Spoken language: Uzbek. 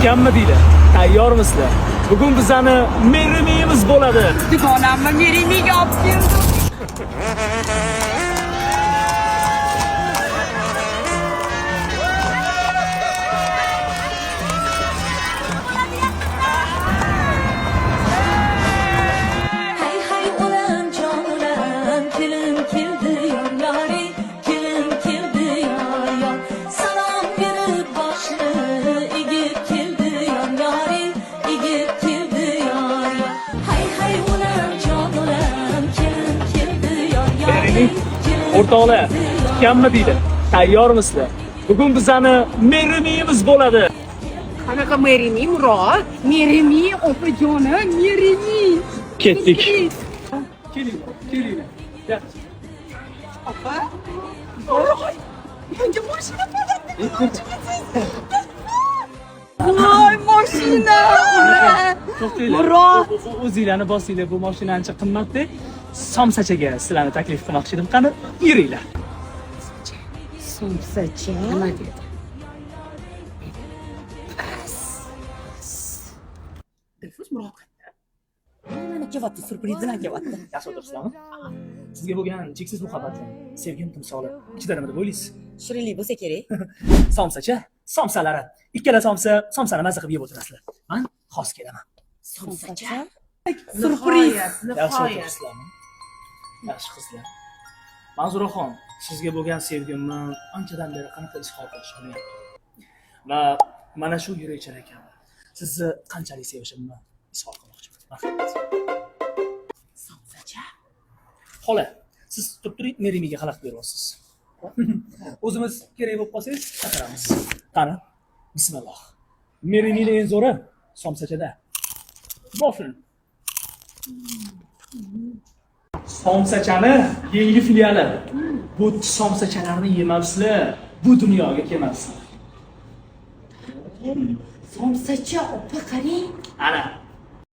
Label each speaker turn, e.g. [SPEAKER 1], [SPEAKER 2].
[SPEAKER 1] Kutganmi deydi. Tayyormisizlar? Bugun bizani merimiyimiz bo'ladi.
[SPEAKER 2] Dugonamni merimiga olib keldim.
[SPEAKER 1] O'rtoqlar, kutganmi deydi. Tayyormisizlar? Bugun bizani merimiyimiz bo'ladi.
[SPEAKER 2] Qanaqa merimi, Murod? Merimi, opajonim, merimi.
[SPEAKER 1] Ketdik. Kelinglar. Gel.
[SPEAKER 2] Opa. Menga mashina bo'ladi. Voy, mashina.
[SPEAKER 1] To'xtanglar.
[SPEAKER 2] Murod.
[SPEAKER 1] O'zinglarni bosinglar, bu mashina ancha qimmatda. Somsachaga sizlarni taklif qilmoqchi edim. Qani, yuringlar.
[SPEAKER 2] Somsacha. Nima dedi? Dilfuz Murod. Mana kelyapti, surpriz bilan kelyapti.
[SPEAKER 1] Yaxshi o'tiribsizlarmi? Sizga bo'lgan cheksiz muhabbatim, sevgim timsoli ichida nima deb o'ylaysiz?
[SPEAKER 2] Shirinlik bo'lsa kerak.
[SPEAKER 1] Somsacha, somsalari. Ikkala somsani mazza qilib yeb o'tirasizlar. Men xos kelaman.
[SPEAKER 2] Somsacha. Surpriz.
[SPEAKER 1] Yaxshi o'tiribsizlarmi? Yaxshi qizlar. Manzuraxon, sizga bo'lgan sevgimni anchadan beri qanaqa izhor qilish qilyapti. Va mana shu yurakchal ekan. Sizni qanchalik sevishimni izhor qilmoqchiman. Marhamat.
[SPEAKER 2] Somsacha.
[SPEAKER 1] Xola, siz turib turing, merimiga xalaqit beryapsiz. O'zimiz kerak bo'lib qolsangiz, chaqiramiz. Qani, bismillah. Merimining eng zo'ri somsachada. Boshlang. Somsachani yangi filiali. Bu somsachalarni yemabsizlar, bu dunyoga kelmabsizlar.
[SPEAKER 2] Somsacha, opa qarang.
[SPEAKER 1] Ana,